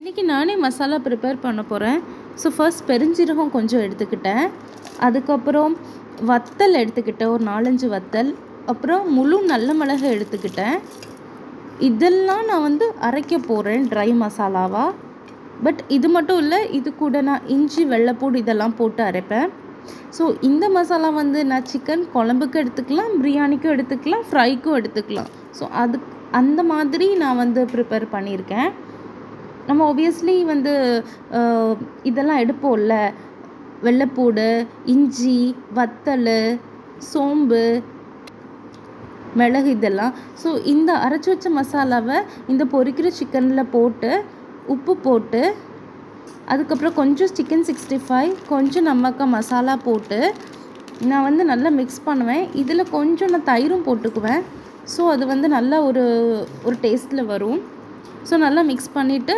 இன்றைக்கி நானே மசாலா ப்ரிப்பேர் பண்ண போகிறேன். ஸோ ஃபர்ஸ்ட் பெருஞ்சீரகம் கொஞ்சம் எடுத்துக்கிட்டேன். அதுக்கப்புறம் வத்தல் எடுத்துக்கிட்டேன், ஒரு 4-5 வத்தல். அப்புறம் முழு நல்ல மிளகு எடுத்துக்கிட்டேன். இதெல்லாம் நான் அரைக்க போகிறேன் ட்ரை மசாலாவாக. பட் இது மட்டும் இல்லை, இது கூட நான் இஞ்சி வெள்ளைப்பூடு இதெல்லாம் போட்டு அரைப்பேன். ஸோ இந்த மசாலா நான் சிக்கன் குழம்புக்கு எடுத்துக்கலாம், பிரியாணிக்கும் எடுத்துக்கலாம், ஃப்ரைக்கும் எடுத்துக்கலாம். ஸோ அந்த மாதிரி நான் ப்ரிப்பேர் பண்ணியிருக்கேன். நம்ம ஆப்வியஸ்லி இதெல்லாம் எடுப்போம்ல, வெள்ளைப்பூடு, இஞ்சி, வத்தல், சோம்பு, மிளகு இதெல்லாம். ஸோ இந்த அரைச்சி வச்ச மசாலாவை இந்த பொரிக்கிற சிக்கனில் போட்டு உப்பு போட்டு, அதுக்கப்புறம் கொஞ்சம் சிக்கன் 65, கொஞ்சம் நமக்கு மசாலா போட்டு நான் நல்லா மிக்ஸ் பண்ணுவேன். இதில் கொஞ்சம் நான் தயிரும் போட்டுக்குவேன். ஸோ அது நல்லா ஒரு டேஸ்ட்டில் வரும். ஸோ நல்லா மிக்ஸ் பண்ணிவிட்டு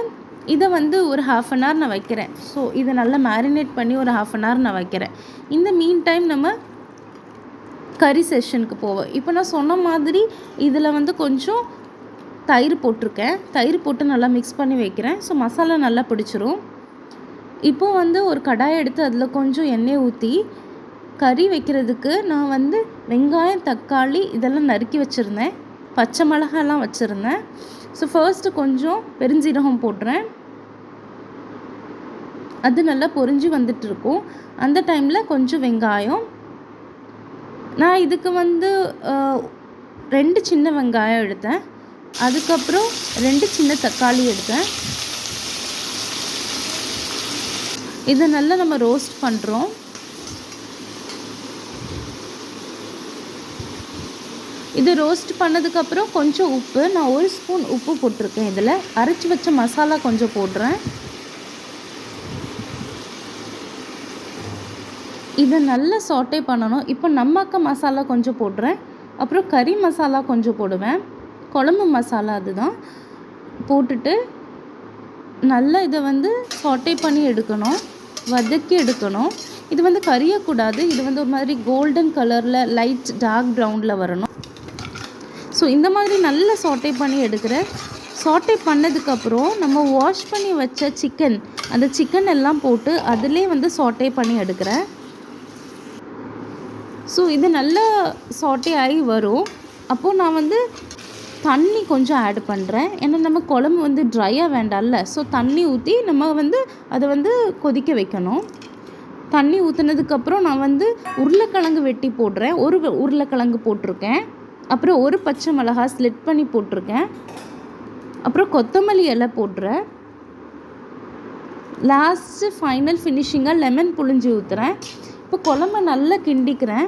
இதை ஒரு 1/2 அன் ஹவர் நான் வைக்கிறேன். ஸோ இதை நல்லா மேரினேட் பண்ணி ஒரு 1/2 அன் ஹவர் நான் வைக்கிறேன். இந்த மீன் டைம் நம்ம கறி செஷனுக்கு போவோம். இப்போ நான் சொன்ன மாதிரி இதில் கொஞ்சம் தயிர் போட்டிருக்கேன். தயிர் போட்டு நல்லா மிக்ஸ் பண்ணி வைக்கிறேன். ஸோ மசாலா நல்லா பிடிச்சிரும். இப்போது ஒரு கடாயை எடுத்து அதில் கொஞ்சம் எண்ணெய் ஊற்றி கறி வைக்கிறதுக்கு நான் வெங்காயம், தக்காளி இதெல்லாம் நறுக்கி வச்சுருந்தேன். பச்சை மிளகாலாம் வச்சுருந்தேன். ஸோ ஃபர்ஸ்ட்டு கொஞ்சம் பெருஞ்சீரகம் போடுறேன். அது நல்லா பொரிஞ்சு வந்துட்டுருக்கும். அந்த டைமில் கொஞ்சம் வெங்காயம். நான் இதுக்கு 2 சின்ன வெங்காயம் எடுத்தேன். அதுக்கப்புறம் 2 சின்ன தக்காளி எடுத்தேன். இதை நல்லா நம்ம ரோஸ்ட் பண்ணுறோம். இது ரோஸ்ட் பண்ணதுக்கப்புறம் கொஞ்சம் உப்பு, நான் 1 ஸ்பூன் உப்பு போட்டிருக்கேன். இதில் அரைச்சி வச்ச மசாலா கொஞ்சம் போடுறேன். இதை நல்லா சாட்டே பண்ணணும். இப்போ நம்மக்க மசாலா கொஞ்சம் போடுறேன். அப்புறம் கறி மசாலா கொஞ்சம் போடுவேன். குழம்பு மசாலா அதுதான் போட்டுட்டு நல்லா இதை சாட்டே பண்ணி எடுக்கணும், வதக்கி எடுக்கணும். இது கரியக்கூடாது. இது ஒரு மாதிரி கோல்டன் கலரில் லைட் டார்க் ப்ரௌனில் வரணும். ஸோ இந்த மாதிரி நல்லா சாட்டே பண்ணி எடுக்கிறேன். சாட்டே பண்ணதுக்கப்புறம் நம்ம வாஷ் பண்ணி வச்ச சிக்கன், அந்த சிக்கன் எல்லாம் போட்டு அதிலே சாட்டே பண்ணி எடுக்கிறேன். ஸோ இது நல்லா சாட்டே ஆகி வரும். அப்போது நான் தண்ணி கொஞ்சம் ஆட் பண்ணுறேன். ஏன்னா நம்ம குழம்பு ட்ரையாக வேண்டாம்ல. ஸோ தண்ணி ஊற்றி நம்ம அதை கொதிக்க வைக்கணும். தண்ணி ஊற்றுனதுக்கப்புறம் நான் உருளைக்கிழங்கு வெட்டி போடுறேன். ஒரு உருளைக்கிழங்கு போட்டிருக்கேன். அப்புறம் ஒரு பச்சை மிளகாய் ஸ்லிட் பண்ணி போட்டிருக்கேன். அப்புறம் கொத்தமல்லி இலை போடுறேன். லாஸ்ட்டு ஃபைனல் ஃபினிஷிங்காக லெமன் புழிஞ்சு ஊற்றுறேன். இப்போ குழம்ப நல்லா கிண்டிக்கிறேன்.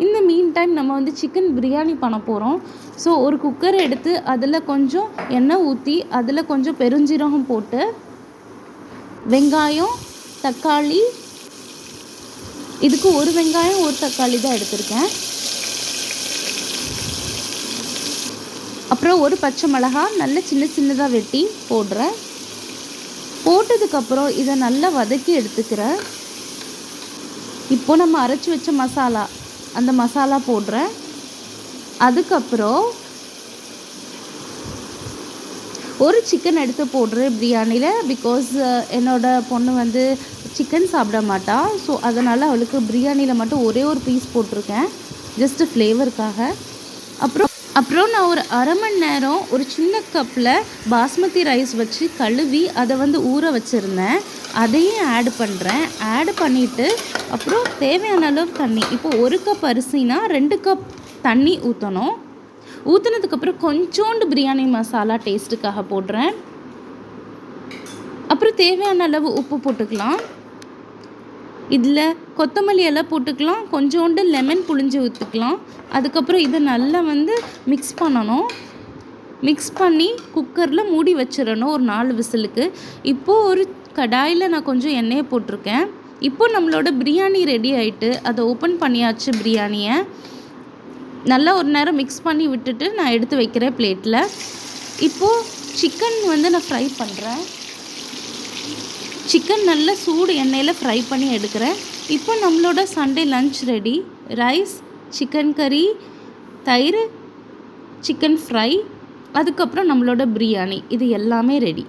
இந்த மீன் டைம் நம்ம சிக்கன் பிரியாணி பண்ண போகிறோம். ஸோ ஒரு குக்கர் எடுத்து அதில் கொஞ்சம் எண்ணெய் ஊற்றி அதில் கொஞ்சம் பெருஞ்சீரகம் போட்டு வெங்காயம், தக்காளி, இதுக்கு ஒரு வெங்காயம் ஒரு தக்காளி தான் எடுத்திருக்கேன். அப்புறம் ஒரு பச்சை மிளகாய் நல்ல சின்ன சின்னதாக வெட்டி போடுறேன். போட்டதுக்கப்புறம் இதை நல்லா வதக்கி எடுத்துக்கிறேன். இப்போ நம்ம அரைச்சி வச்ச மசாலா, அந்த மசாலா போடுறேன். அதுக்கப்புறம் ஒரு சிக்கன் எடுத்து போடுறேன் பிரியாணியில். பிகாஸ் என்னோடய பொண்ணு சிக்கன் சாப்பிட மாட்டா. ஸோ அதனால் அவளுக்கு பிரியாணியில் மட்டும் ஒரே ஒரு பீஸ் போட்டிருக்கேன், ஜஸ்ட்டு ஃப்ளேவருக்காக. அப்புறம் நான் ஒரு 1/2 மணி நேரம் ஒரு சின்ன கப்பில் பாஸ்மதி ரைஸ் வச்சு கழுவி அதை ஊற வச்சுருந்தேன். அதையும் ஆட் பண்ணுறேன். ஆட் பண்ணிவிட்டு அப்புறம் தேவையான அளவு தண்ணி. இப்போ 1 கப் அரிசினா 2 கப் தண்ணி ஊற்றணும். ஊற்றுனதுக்கப்புறம் கொஞ்சோண்டு பிரியாணி மசாலா டேஸ்ட்டுக்காக போடுறேன். அப்புறம் தேவையான அளவு உப்பு போட்டுக்கலாம். இதில் கொத்தமல்லி எல்லாம் போட்டுக்கலாம். கொஞ்சோண்டு லெமன் புழிஞ்சு ஊற்றிக்கலாம். அதுக்கப்புறம் இதை நல்லா மிக்ஸ் பண்ணணும். மிக்ஸ் பண்ணி குக்கரில் மூடி வச்சிடணும் ஒரு 4 விசிலுக்கு. இப்போது ஒரு கடாயில் நான் கொஞ்சம் எண்ணெயை போட்டிருக்கேன். இப்போ நம்மளோட பிரியாணி ரெடி ஆகிட்டு அதை ஓப்பன் பண்ணியாச்சு. பிரியாணியை நல்லா ஒரு நேரம் மிக்ஸ் பண்ணி விட்டுட்டு நான் எடுத்து வைக்கிறேன் பிளேட்டில். இப்போது சிக்கன் நான் ஃப்ரை பண்ணுறேன். சிக்கன் நல்லா சூடு எண்ணெயில் ஃப்ரை பண்ணி எடுக்கிறேன். இப்போ நம்மளோட Sunday lunch ready. Rice, chicken கறி, தயிர், சிக்கன் ஃப்ரை, அதுக்கப்புறம் நம்மளோட பிரியாணி, இது எல்லாமே ரெடி.